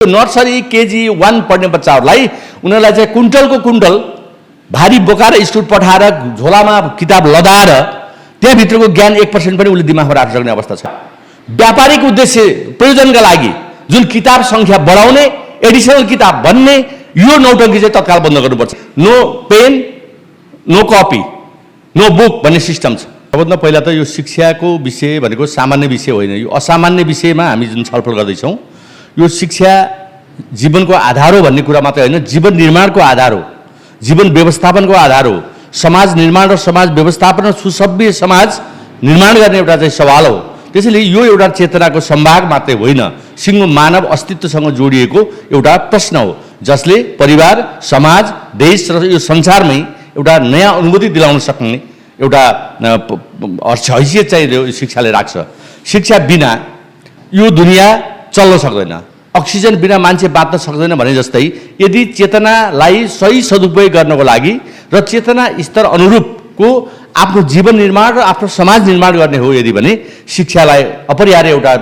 Nursery KG 1 पढ्ने बच्चाहरूलाई उनीहरूलाई चाहिँ कुन्टलको कुन्टल भारी बोकाएर स्कुल पठाएर झोलामा किताब लदाएर त्यहाँभित्रको ज्ञान 1% पनि उसले दिमागमा राख्न सक्ने अवस्था छ। व्यापारिक उद्देश्य प्रयोजनका लागि जुन किताब सङ्ख्या बढाउने एडिसनल किताब भन्ने यो नौटङ्की चाहिँ तत्काल बन्द गर्नुपर्छ। No pen no copy no book भन्ने सिस्टम छ। सबभन्दा पहिला त यो शिक्षाको विषय भनेको सामान्य विषय होइन, यो असामान्य विषयमा हामी जुन छलफल गर्दैछौँ यो शिक्षा जीवनको आधार हो भन्ने कुरा मात्रै होइन, जीवन निर्माणको आधार हो, जीवन व्यवस्थापनको आधार हो। समाज निर्माण र समाज व्यवस्थापन र सुसभ्य समाज निर्माण गर्ने एउटा चाहिँ सवाल हो। त्यसैले यो एउटा चेतनाको सम्भाग मात्रै होइन, सिङ्गो मानव अस्तित्वसँग जोडिएको एउटा प्रश्न हो जसले परिवार, समाज, देश र यो संसारमै एउटा नयाँ अनुभूति दिलाउन सक्ने एउटा हैसियत चाहिँ शिक्षाले राख्छ। शिक्षा बिना यो दुनियाँ चल्न सक्दैन, अक्सिजन बिना मान्छे बाँच्न सक्दैन भने जस्तै यदि चेतनालाई सही सदुपयोग गर्नको लागि र चेतना स्तर अनुरूपको आफ्नो जीवन निर्माण र आफ्नो समाज निर्माण गर्ने हो यदि भने शिक्षालाई अपरिहार्य एउटा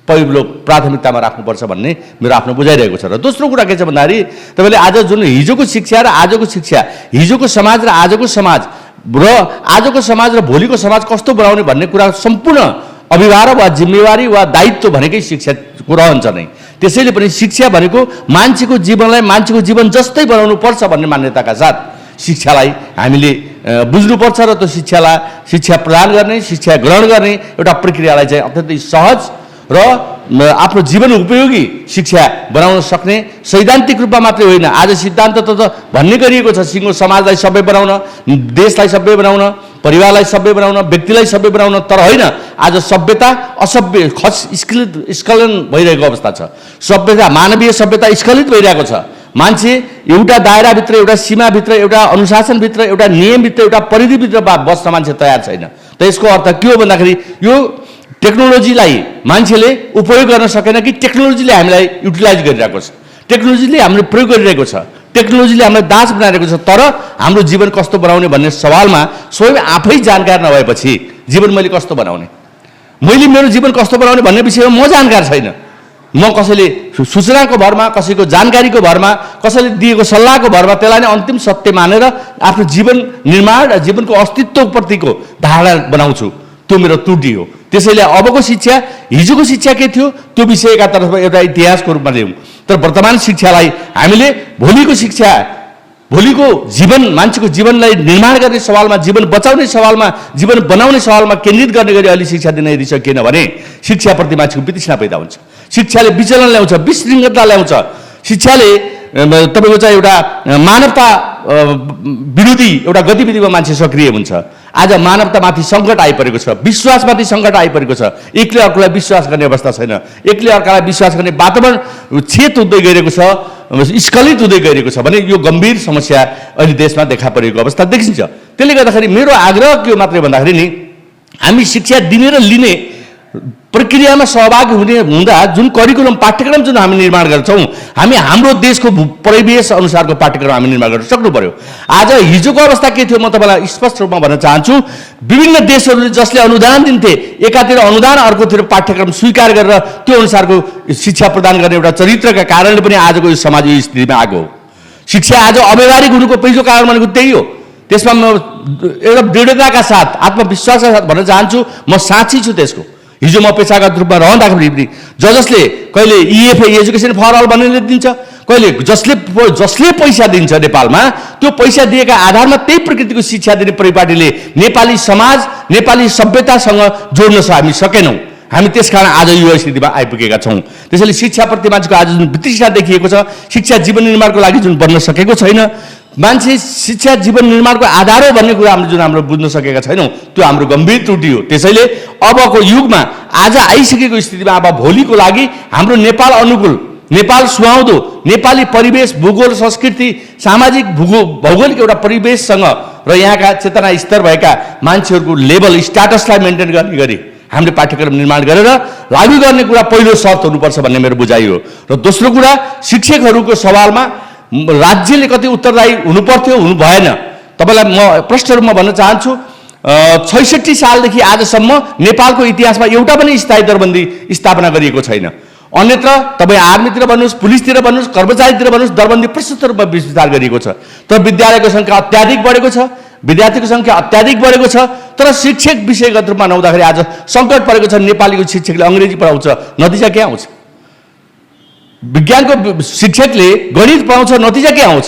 पहिलो प्राथमिकतामा राख्नुपर्छ भन्ने मेरो आफ्नो बुझाइरहेको छ। र दोस्रो कुरा के छ भन्दाखेरि तपाईँले आज जुन हिजोको शिक्षा र आजको शिक्षा, हिजोको समाज र आजको समाज र आजको समाज र भोलिको समाज कस्तो बनाउने भन्ने कुरा सम्पूर्ण अभिभावक वा जिम्मेवारी वा दायित्व भनेकै शिक्षाको रहन्छ नै। त्यसैले पनि शिक्षा भनेको मान्छेको जीवनलाई मान्छेको जीवन जस्तै बनाउनु पर्छ भन्ने मान्यताका साथ शिक्षालाई हामीले बुझ्नुपर्छ र त्यो शिक्षा प्रदान गर्ने, शिक्षा ग्रहण गर्ने एउटा प्रक्रियालाई चाहिँ अत्यन्तै सहज र आफ्नो जीवन उपयोगी शिक्षा बनाउन सक्ने सैद्धान्तिक रूपमा मात्रै होइन, आज सिद्धान्त त भन्ने गरिएको छ सिङ्गो समाजलाई सभ्य बनाउन, देशलाई सभ्य बनाउन, परिवारलाई सभ्य बनाउन, व्यक्तिलाई सभ्य बनाउन, तर होइन आज सभ्यता असभ्य स्खलन भइरहेको अवस्था छ। सभ्यता मानवीय सभ्यता स्खलित भइरहेको छ। मान्छे एउटा दायराभित्र, एउटा सीमाभित्र, एउटा अनुशासनभित्र, एउटा नियमभित्र, एउटा परिधिभित्र बस्न मान्छे तयार छैन। त यसको अर्थ के हो भन्दाखेरि यो टेक्नोलोजीलाई मान्छेले उपयोग गर्न सकेन कि टेक्नोलोजीले हामीलाई युटिलाइज गरिरहेको छ, टेक्नोलोजीले हामीले प्रयोग गरिरहेको छ, टेक्नोलोजीले हामीलाई दास बनाइरहेको छ। तर हाम्रो जीवन कस्तो बनाउने भन्ने सवालमा स्वयं आफै जानकार नभएपछि जीवन मैले कस्तो बनाउने, मैले मेरो जीवन कस्तो बनाउने भन्ने विषयमा म जानकार छैन। म कसैले सूचनाको भरमा, कसैको जानकारीको भरमा, कसैले दिएको सल्लाहको भरमा त्यसलाई नै अन्तिम सत्य मानेर आफ्नो जीवन निर्माण र जीवनको अस्तित्वप्रतिको धारणा बनाउँछु, त्यो मेरो त्रुटि हो। त्यसैले अबको शिक्षा, हिजोको शिक्षा के थियो त्यो विषयका तर्फ एउटा इतिहासको रूपमा लियौँ, तर वर्तमान शिक्षालाई हामीले भोलिको शिक्षा, भोलिको जीवन, मान्छेको जीवनलाई निर्माण गर्ने सवालमा, जीवन बचाउने सवालमा, जीवन बनाउने सवालमा केन्द्रित गर्ने गरी अहिले शिक्षा दिन यदि सकिएन भने शिक्षाप्रति मान्छेको वितृष्णा पैदा हुन्छ, शिक्षाले विचलन ल्याउँछ, विशृङ्खलता ल्याउँछ, शिक्षाले तपाईँको चाहिँ एउटा मानवता विरोधी एउटा गतिविधिमा मान्छे सक्रिय हुन्छ। आज मानवतामाथि सङ्कट आइपरेको छ, विश्वासमाथि सङ्कट आइपरेको छ, एकले अर्कोलाई विश्वास गर्ने अवस्था छैन, एकले अर्कालाई विश्वास गर्ने वातावरण छेत हुँदै गइरहेको छ, स्खलित हुँदै गइरहेको छ भने यो गम्भीर समस्या अहिले देशमा देखा परेको अवस्था देखिन्छ। त्यसले गर्दाखेरि मेरो आग्रह के हो मात्रै भन्दाखेरि नि हामी शिक्षा दिने र लिने प्रक्रियामा सहभागी हुँदा जुन करिकुलम पाठ्यक्रम जुन हामी निर्माण गर्छौँ, हामी हाम्रो देशको परिवेश अनुसारको पाठ्यक्रम हामी निर्माण गर्न सक्नु पर्यो। आज हिजोको अवस्था के थियो म तपाईँलाई स्पष्ट रूपमा भन्न चाहन्छु। विभिन्न देशहरूले जसले अनुदान दिन्थे, एकातिर अनुदान अर्कोतिर पाठ्यक्रम स्वीकार गरेर त्यो अनुसारको शिक्षा प्रदान गर्ने एउटा चरित्रका कारणले पनि आजको यो समाज यो स्थितिमा आएको हो। शिक्षा आज अव्यवहारिक हुनुको पहिलो कारण भनेको त्यही हो। त्यसमा म एउटा दृढताका साथ, आत्मविश्वासका साथ भन्न चाहन्छु म साक्षी छु त्यसको। हिजो म पेसागत रूपमा रहँदाखेरि पनि जसले कहिले EFA एजुकेसन फर अल भनेर दिन्छ, कहिले जसले पैसा दिन्छ नेपालमा, त्यो पैसा दिएका आधारमा त्यही प्रकृतिको शिक्षा दिने परिपाटीले नेपाली समाज, नेपाली सभ्यतासँग जोड्न हामी सकेनौँ। हामी त्यसकारण आज यो स्थितिमा आइपुगेका छौँ। त्यसैले शिक्षाप्रति मान्छेको आज जुन वितृष्णा देखिएको छ, शिक्षा जीवन निर्माणको लागि जुन बन्न सकेको छैन, मान्छे शिक्षा जीवन निर्माणको आधार हो भन्ने कुरा जुन हाम्रो बुझ्न सकेका छैनौँ, त्यो हाम्रो गम्भीर त्रुटि हो। त्यसैले अबको युगमा आज आइसकेको स्थितिमा अब भोलिको लागि हाम्रो नेपाल अनुकूल, नेपाल सुहाउँदो, नेपाली परिवेश, भूगोल, संस्कृति, सामाजिक भौगोलिक एउटा परिवेशसँग र यहाँका चेतना स्तर भएका मान्छेहरूको लेभल स्ट्याटसलाई मेन्टेन गर्ने गरी हामीले पाठ्यक्रम निर्माण गरेर लागू गर्ने कुरा पहिलो शर्त हुनुपर्छ भन्ने मेरो बुझाइ हो। र दोस्रो कुरा शिक्षकहरूको सवालमा राज्यले कति उत्तरदायी हुनु पर्थ्यो, हुनु भएन। तपाईँलाई म प्रष्ट रूपमा भन्न चाहन्छु 66 सालदेखि आजसम्म नेपालको इतिहासमा एउटा पनि स्थायी दरबन्दी स्थापना गरिएको छैन। अन्यत्र तपाईँ आर्मीतिर भन्नुहोस्, पुलिसतिर भन्नुहोस्, कर्मचारीतिर भन्नुहोस्, दरबन्दी प्रशस्त रूपमा विस्तार गरिएको छ। तर विद्यालयको सङ्ख्या अत्याधिक बढेको छ, विद्यार्थीको सङ्ख्या अत्याधिक बढेको छ। तर शिक्षक विषयगत रूपमा नहुँदाखेरि आज सङ्कट परेको छ। नेपालीको शिक्षकले अङ्ग्रेजी पढाउँछ, नतिजा के आउँछ? विज्ञानको शिक्षकले गणित पढाउँछ, नतिजा के आउँछ?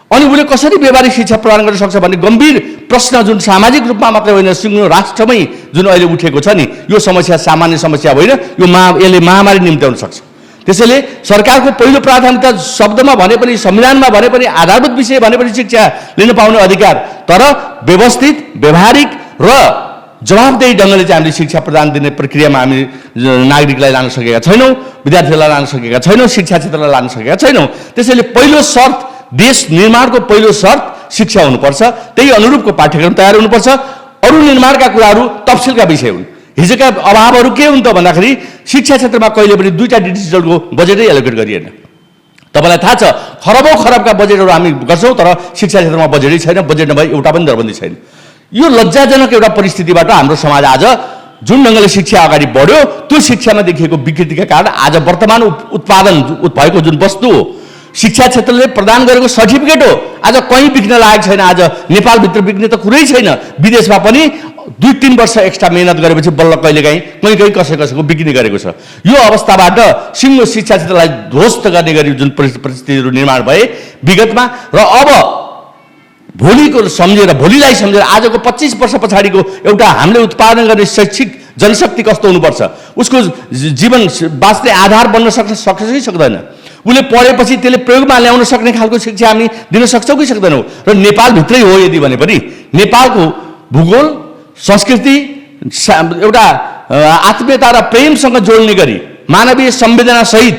अनि उसले कसरी व्यवहारिक शिक्षा प्रदान गर्न सक्छ भन्ने गम्भीर प्रश्न जुन सामाजिक रूपमा मात्रै होइन, सिङ्गो राष्ट्रमै जुन अहिले उठेको छ नि, यो समस्या सामान्य समस्या होइन, यो यसले महामारी निम्त्याउन सक्छ। त्यसैले सरकारको पहिलो प्राथमिकता शब्दमा भने पनि, संविधानमा भने पनि, आधारभूत विषय भने पनि शिक्षा लिन पाउने अधिकार, तर व्यवस्थित, व्यवहारिक र जवाबदेही ढङ्गले चाहिँ हामीले शिक्षा प्रदान दिने प्रक्रियामा हामी नागरिकलाई लान सकेका छैनौँ, विद्यार्थीलाई लान सकेका छैनौँ, शिक्षा क्षेत्रलाई लान सकेका छैनौँ। त्यसैले पहिलो शर्त, देश निर्माणको पहिलो शर्त शिक्षा हुनुपर्छ। त्यही अनुरूपको पाठ्यक्रम तयार हुनुपर्छ। अरू निर्माणका कुराहरू तफसिलका विषय हुन्। हिजोका अभावहरू के हुन् त भन्दाखेरि शिक्षा क्षेत्रमा कहिले पनि 2टा डिजिटलको बजेटै एलोकेट गरिएन। तपाईँलाई थाहा छ, खरबौँ खरबका बजेटहरू हामी गर्छौँ, तर शिक्षा क्षेत्रमा बजेटै छैन। बजेट नभए एउटा पनि दरबन्दी छैन। यो लज्जाजनक एउटा परिस्थितिबाट हाम्रो समाज आज जुन ढङ्गले शिक्षा अगाडि बढ्यो, त्यो शिक्षामा देखिएको विकृतिका कारण आज वर्तमान उत्पादन भएको जुन वस्तु हो, शिक्षा क्षेत्रले प्रदान गरेको सर्टिफिकेट हो, आज कहीँ बिक्न लागेको छैन। आज नेपालभित्र बिक्ने त कुरै छैन। विदेशमा पनि 2-3 वर्ष एक्स्ट्रा मेहनत गरेपछि बल्ल कहिलेकाहीँ कहीँ कसैको बिक्री गरेको छ। यो अवस्थाबाट सिङ्गो शिक्षा क्षेत्रलाई ध्वस्त गर्ने गरी जुन परिस्थितिहरू निर्माण भए विगतमा, र अब भोलिको सम्झेर, भोलिलाई सम्झेर आजको 25 वर्ष पछाडिको एउटा हामीले उत्पादन गर्ने शैक्षिक जनशक्ति कस्तो हुनुपर्छ, उसको जीवन बाँच्ने आधार बन्न सक्छ कि सक्दैन, उसले पढेपछि त्यसले प्रयोगमा ल्याउन सक्ने खालको शिक्षा हामी दिन सक्छौँ कि सक्दैनौँ। र नेपालभित्रै हो यदि भने पनि नेपालको भूगोल, संस्कृति, एउटा आत्मीयता र प्रेमसँग जोड्ने गरी मानवीय संवेदनासहित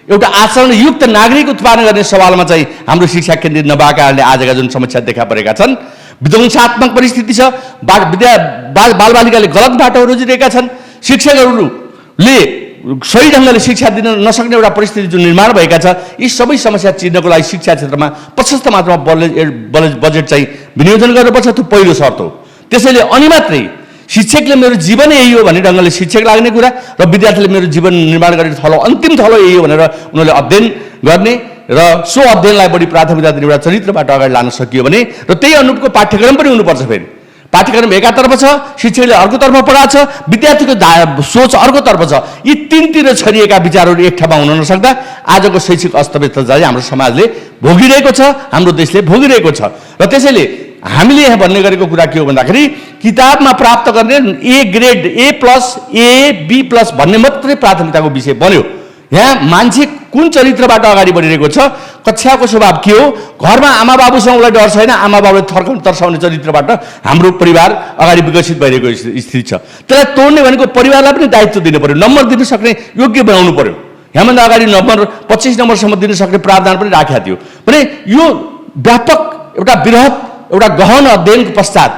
एउटा आचरणयुक्त नागरिक उत्पादन गर्ने सवालमा चाहिँ हाम्रो शिक्षा केन्द्रित नभएका कारणले आजका जुन समस्या देखा परेका छन्, विध्वंसात्मक परिस्थिति छ। बालबालिकाले गलत बाटो रोजिरहेका छन्। शिक्षकहरूले सही ढङ्गले शिक्षा दिन नसक्ने एउटा परिस्थिति जुन निर्माण भएका छ, यी सबै समस्या चिर्नको लागि शिक्षा क्षेत्रमा प्रशस्त मात्रामा बजेट चाहिँ विनियोजन गर्नुपर्छ। त्यो पहिलो शर्त हो। त्यसैले अनि मात्रै शिक्षकले मेरो जीवन यही हो भन्ने ढङ्गले शिक्षक लाग्ने कुरा र विद्यार्थीले मेरो जीवन निर्माण गर्ने थलो, अन्तिम थलो यही हो भनेर उनीहरूले अध्ययन गर्ने र सो अध्ययनलाई बढी प्राथमिकता दिने एउटा चरित्रबाट अगाडि लान सकियो भने, र त्यही अनुरूपको पाठ्यक्रम पनि हुनुपर्छ। फेरि पाठ्यक्रम एकातर्फ छ, शिक्षकले अर्कोतर्फ पढाएको छ, विद्यार्थीको सोच अर्कोतर्फ छ। यी तीनतिर छरिएका विचारहरू एक ठाउँमा हुन नसक्दा आजको शैक्षिक अस्तव्यस्त चाहिँ हाम्रो समाजले भोगिरहेको छ, हाम्रो देशले भोगिरहेको छ। र त्यसैले हामीले यहाँ भन्ने गरेको कुरा के हो भन्दाखेरि किताबमा प्राप्त गर्ने A grade, A+, A, B+ भन्ने मात्रै प्राथमिकताको विषय बन्यो। यहाँ मान्छे कुन चरित्रबाट अगाडि बढिरहेको छ, कक्षाको स्वभाव के हो, घरमा आमा बाबुसँग उसलाई डर छैन, आमा बाबुले तर्साउने चरित्रबाट हाम्रो परिवार अगाडि विकसित भइरहेको स्थिति छ। त्यसलाई तोड्ने भनेको परिवारलाई पनि दायित्व दिनु पर्यो, नम्बर दिन सक्ने योग्य बनाउनु पर्यो। यहाँभन्दा अगाडि नम्बर 25 नम्बरसम्म दिन सक्ने प्रावधान पनि राखेका थियो भने यो व्यापक एउटा बृहत एउटा गहन अध्ययनको पश्चात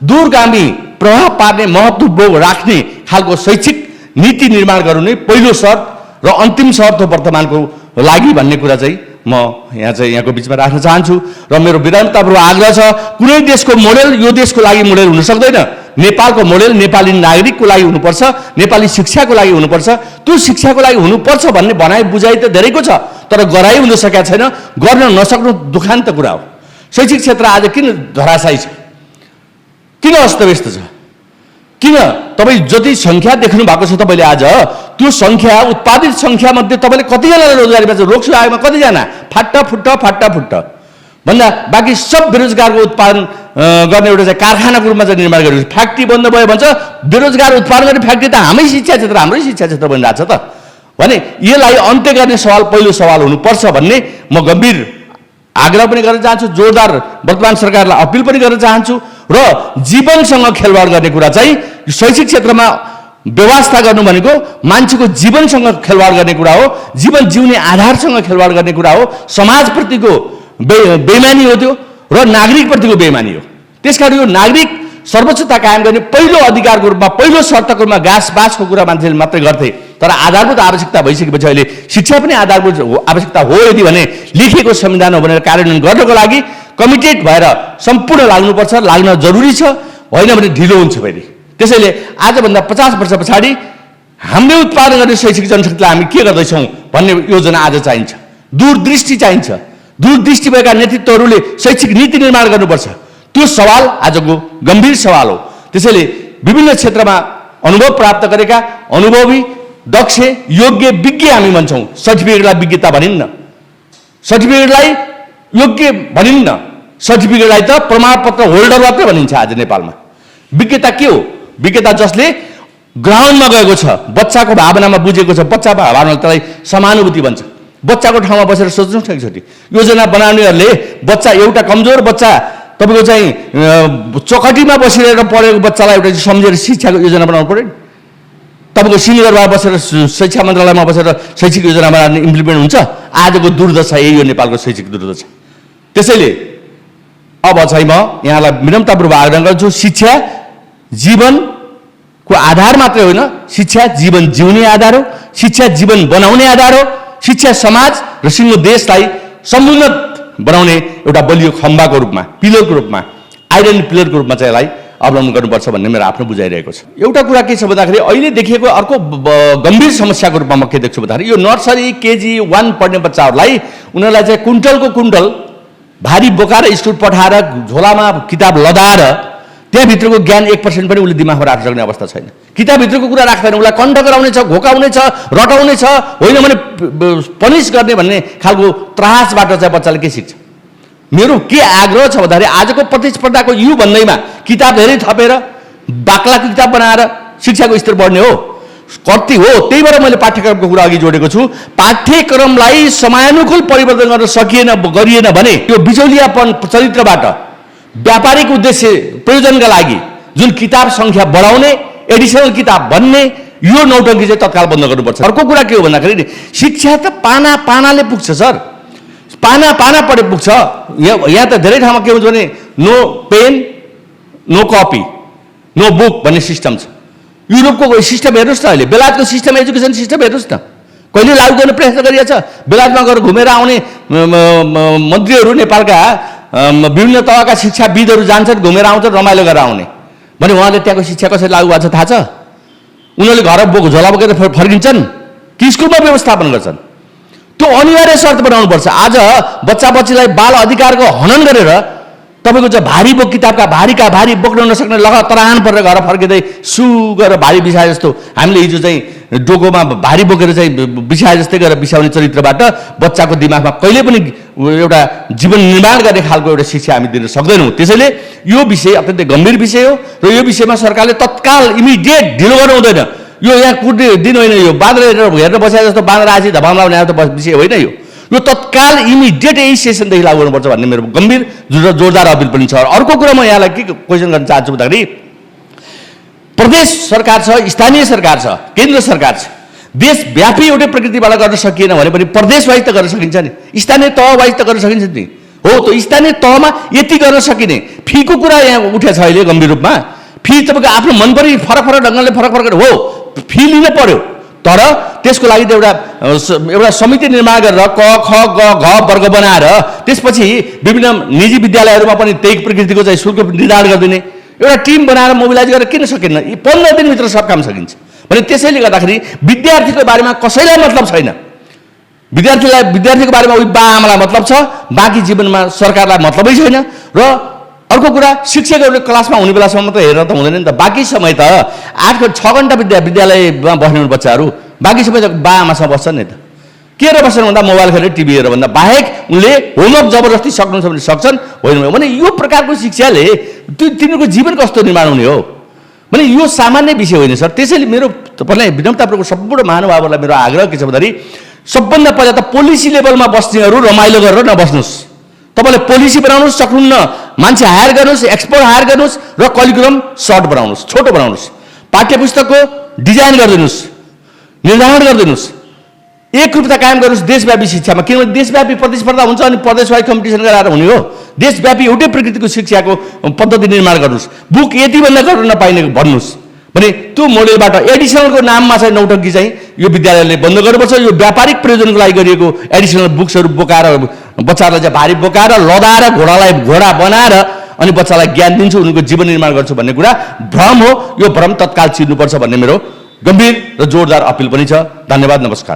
दूरगामी प्रभाव पार्ने महत्त्व राख्ने खालको शैक्षिक नीति निर्माण गर्नु नै पहिलो शर्त र अन्तिम शर्त हो वर्तमानको लागि भन्ने कुरा चाहिँ म यहाँको बिचमा राख्न चाहन्छु। र मेरो विनम्रतापूर्वक आग्रह छ, कुनै देशको मोडेल यो देशको लागि मोडेल हुन सक्दैन। नेपालको मोडेल नेपाली नागरिकको लागि हुनुपर्छ, नेपाली शिक्षाको लागि हुनुपर्छ। त्यो शिक्षाको लागि हुनुपर्छ भन्ने भनाइ बुझाइ त धेरैको छ, तर गराइ हुन सकेका छैन। गर्न नसक्नु दुखान्त कुरा हो। शैक्षिक क्षेत्र आज किन धराशायी छ, किन अस्तव्यस्त छ, किन? तपाईँ जति सङ्ख्या देख्नु भएको छ तपाईँले आज, त्यो सङ्ख्या उत्पादित सङ्ख्यामध्ये तपाईँले कतिजनालाई रोजगारीमा छ? लोकसेवा आयोगमा कतिजना? फाट्ट भन्दा बाँकी सब बेरोजगारको उत्पादन गर्ने एउटा चाहिँ कारखानाको रूपमा चाहिँ निर्माण गरेको छ। फ्याक्ट्री बन्द भयो भन्छ, बेरोजगार उत्पादन गर्ने फ्याक्ट्री त हाम्रै शिक्षा क्षेत्र बनिरहेको छ त भने यसलाई अन्त्य गर्ने सवाल पहिलो सवाल हुनुपर्छ भन्ने म गम्भीर आग्रह पनि गर्न चाहन्छु। जोरदार वर्तमान सरकारलाई अपिल पनि गर्न चाहन्छु। र जीवनसँग खेलवाड गर्ने कुरा चाहिँ शैक्षिक क्षेत्रमा व्यवस्था गर्नु भनेको मान्छेको जीवनसँग खेलवाड गर्ने कुरा हो, जीवन जिउने आधारसँग खेलवाड गर्ने कुरा हो, समाजप्रतिको बेइमानी हो त्यो, र नागरिकप्रतिको बेइमानी हो। त्यसकारण यो नागरिक सर्वोच्चता कायम गर्ने पहिलो अधिकारको रूपमा, पहिलो शर्तको रूपमा बाँसको कुरा मान्छेले मात्रै गर्थे, तर आधारभूत आवश्यकता भइसकेपछि अहिले शिक्षा पनि आधारभूत आवश्यकता हो यदि भने लेखिएको संविधान हो भनेर कार्यान्वयन गर्नको लागि कमिटेड भएर सम्पूर्ण लाग्नुपर्छ, लाग्न जरुरी छ, होइन भने ढिलो हुन्छ फेरि। त्यसैले आजभन्दा 50 वर्ष पछाडि हामीले उत्पादन गर्ने शैक्षिक जनशक्तिलाई हामी के गर्दैछौँ भन्ने योजना आज चाहिन्छ। दूरदृष्टि चाहिन्छ। दूरदृष्टि भएका नेतृत्वहरूले शैक्षिक नीति निर्माण गर्नुपर्छ। त्यो सवाल आजको गम्भीर सवाल हो। त्यसैले विभिन्न क्षेत्रमा अनुभव प्राप्त गरेका अनुभवी दक्ष योग्य विज्ञ हामी भन्छौँ। सर्टिफिकेटलाई विज्ञता भनिन्न, सर्टिफिकेटलाई योग्य भनिन्न, सर्टिफिकेटलाई त प्रमाणपत्र होल्डर मात्रै भनिन्छ आज नेपालमा। विज्ञता के हो? विज्ञता जसले ग्राउन्डमा गएको छ, बच्चाको भावनामा बुझेको छ, बच्चाको भावनाले त्यसलाई समानुभूति भन्छ। बच्चाको ठाउँमा बसेर सोच्नुहोस् न एकचोटि, योजना बनाउनेहरूले बच्चा एउटा कमजोर बच्चा तपाईँको चाहिँ चौकटीमा बसिरहेर पढेको बच्चालाई एउटा सम्झेर शिक्षाको योजना बनाउनु पऱ्यो नि। तपाईँको सिनियरमा बसेर शिक्षा मन्त्रालयमा बसेर शैक्षिक योजना बनाउने इम्प्लिमेन्ट हुन्छ? आजको दुर्दशा यही हो नेपालको शैक्षिक दुर्दशा। त्यसैले अब चाहिँ म यहाँलाई विनम्रतापूर्वक आग्रह गर्छु, शिक्षा जीवनको आधार मात्रै होइन, शिक्षा जीवन जिउने आधार हो, शिक्षा जीवन बनाउने आधार हो, शिक्षा समाज र सिङ्गो देशलाई समुन्नत बनाउने एउटा बलियो खम्बाको रूपमा, पिलरको रूपमा, आइरन पिलरको रूपमा चाहिँ यसलाई अवलम्बन गर्नुपर्छ भन्ने मेरो आफ्नो बुझाइरहेको छ। एउटा कुरा के छ भन्दाखेरि अहिले देखिएको अर्को गम्भीर समस्याको रूपमा म के देख्छु भन्दाखेरि यो नर्सरी केजी 1 पढ्ने बच्चाहरूलाई उनीहरूलाई चाहिँ कुन्टलको कुन्टल भारी बोकाएर स्कुल पठाएर झोलामा किताब लदाएर त्यहाँभित्रको ज्ञान 1% पनि उसले दिमागमा राख्न सक्ने अवस्था छैन। किताबभित्रको कुरा राख्दैन, उसलाई कण्ठ गराउने छ, घोकाउने छ, रटाउने छ, होइन भने पनिस गर्ने भन्ने खालको त्रासबाट चाहिँ बच्चाले के सिक्छ? मेरो के आग्रह छ भन्दाखेरि आजको प्रतिस्पर्धाको युग भन्दैमा किताब धेरै थपेर बाक्ला किताब बनाएर शिक्षाको स्तर बढ्ने हो कति हो? त्यही भएर मैले पाठ्यक्रमको कुरा अघि जोडेको छु। पाठ्यक्रमलाई समयानुकूल परिवर्तन गर्न गरिएन भने यो बिचौलियापन चरित्रबाट व्यापारिक उद्देश्य प्रयोजनका लागि जुन किताब सङ्ख्या बढाउने, एडिसनल किताब भन्ने यो नौटङ्की चाहिँ तत्काल बन्द गर्नुपर्छ। अर्को कुरा के हो भन्दाखेरि शिक्षा त पाना पानाले पुग्छ सर, पाना पाना पढे पुग्छ। यहाँ त धेरै ठाउँमा के हुन्छ भने no pen no copy no book भन्ने सिस्टम छ। युरोपको सिस्टम हेर्नुहोस् न, अहिले बेलायतको सिस्टम, एजुकेसन सिस्टम हेर्नुहोस् न, कहिले लागू गर्ने प्रयत्न गरिएको छ? बेलायतमा गएर घुमेर आउने मन्त्रीहरू नेपालका विभिन्न तहका शिक्षाविदहरू जान्छन्, घुमेर आउँछन्, रमाइलो गरेर आउने भने उहाँले त्यहाँको शिक्षा कसरी लागू भएको छ थाहा छ? उनीहरूले घर झोला बोकेर फर्किन्छन् कि स्कुलमा व्यवस्थापन गर्छन्? त्यो अनिवार्य शर्त बनाउनुपर्छ। आज बच्चा बच्चीलाई बाल अधिकारको हनन गरेर तपाईँको चाहिँ भारी बोक किताबका भारी बोक्न नसक्ने लगातार परेर घर फर्किँदै सु गरेर भारी बिसाए जस्तो हामीले हिजो चाहिँ डोकोमा भारी बोकेर चाहिँ बिसाए जस्तै गरेर बिसाउने चरित्रबाट बच्चाको दिमागमा कहिले पनि एउटा जीवन निर्माण गर्ने खालको एउटा शिक्षा हामी दिन सक्दैनौँ। त्यसैले यो विषय अत्यन्तै गम्भीर विषय हो र यो विषयमा सरकारले तत्काल इमिडिएट ढिलो गर्नु हुँदैन। यो यहाँ कुट्ने दिन होइन, यो बाँदर हेरेर बसाए जस्तो बाँदर आएपछि धपाम लाउने त विषय होइन। यो तत्काल इमिडिएट यही सेसनदेखि लागू गर्नुपर्छ भन्ने मेरो गम्भीर जोरदार अपिल पनि छ। अर्को कुरा म यहाँलाई के क्वेसन गर्न चाहन्छु भन्दाखेरि प्रदेश सरकार छ, स्थानीय सरकार छ, केन्द्र सरकार छ। देशव्यापी एउटै प्रकृतिबाट गर्न सकिएन भने पनि प्रदेश वाइज त गर्न सकिन्छ नि, स्थानीय तह वाइज त गर्न सकिन्छ नि। हो त स्थानीय तहमा यति गर्न सकिने फीको कुरा यहाँ उठेको छ अहिले गम्भीर रूपमा। फी तपाईँको आफ्नो मनपरी फरक ढङ्गले फरक हो, फी लिन पर्यो, तर त्यसको लागि त एउटा समिति निर्माण गरेर क ख ग घ वर्ग बनाएर त्यसपछि विभिन्न निजी विद्यालयहरूमा पनि त्यही प्रकृतिको चाहिँ शुल्क निर्धारण गरिदिने एउटा टिम बनाएर मोबिलाइज गरेर किन सकिन्न? 15 दिनभित्र सब काम सकिन्छ भने त्यसैले गर्दाखेरि विद्यार्थीको बारेमा कसैलाई मतलब छैन। विद्यार्थीको बारेमा उही बा आमालाई मतलब छ, बाँकी जीवनमा सरकारलाई मतलबै छैन। र अर्को कुरा शिक्षकहरू क्लासमा हुने बेलासम्म मात्रै हेरेर त हुँदैन नि त, बाँकी समय त 6 घन्टा विद्यालयमा बस्ने बच्चाहरू बाँकी समय त बा आमासँग बस्छन् नि त। के र बस्छन् भन्दा मोबाइल खेलेर टिभी हेरेर भन्दा बाहेक उनले होमवर्क जबरजस्ती सक्नुहुन्छ भने सक्छन्, होइन भने यो प्रकारको शिक्षाले तिनीहरूको जीवन कस्तो निर्माण हुने हो भने यो सामान्य विषय होइन सर। त्यसैले मेरो तपाईँलाई विनम्रतापूर्वक सम्पूर्ण महानुभावहरूलाई मेरो आग्रह के छ भन्दाखेरि सबभन्दा पहिला त पोलिसी लेभलमा बस्नेहरू रमाइलो गरेर नबस्नुहोस्। तपाईँले पोलिसी बनाउनुहोस्, सक्नुहुन्न मान्छे हायर गर्नुहोस्, एक्सपर्ट हायर गर्नुहोस् र करिकुलम सर्ट बनाउनुहोस्, छोटो बनाउनुहोस्, पाठ्यपुस्तकको डिजाइन गरिदिनुहोस्, निर्धारण गरिदिनुहोस्, एकरूपता कायम गर्नुहोस् देशव्यापी शिक्षामा। किनभने देशव्यापी प्रतिस्पर्धा हुन्छ अनि प्रदेशवाइज कम्पिटिसन गराएर हुने हो। देशव्यापी एउटै प्रकृतिको शिक्षाको पद्धति निर्माण गर्नुहोस्, बुक यतिभन्दा गर्न नपाइने भन्नुहोस् भने त्यो मोडेलबाट एडिसनलको नाममा चाहिँ नौटङ्की चाहिँ यो विद्यालयले बन्द गर्नुपर्छ। यो व्यापारिक प्रयोजनको लागि गरिएको एडिसनल बुक्सहरू बोकाएर बच्चाहरूलाई चाहिँ भारी बोकाएर लदाएर घोडालाई घोडा बनाएर अनि बच्चालाई ज्ञान दिन्छु, उनको जीवन निर्माण गर्छु भन्ने कुरा भ्रम हो। यो भ्रम तत्काल चिर्नुपर्छ भन्ने मेरो गम्भीर र जोरदार अपिल पनि छ। धन्यवाद, नमस्कार।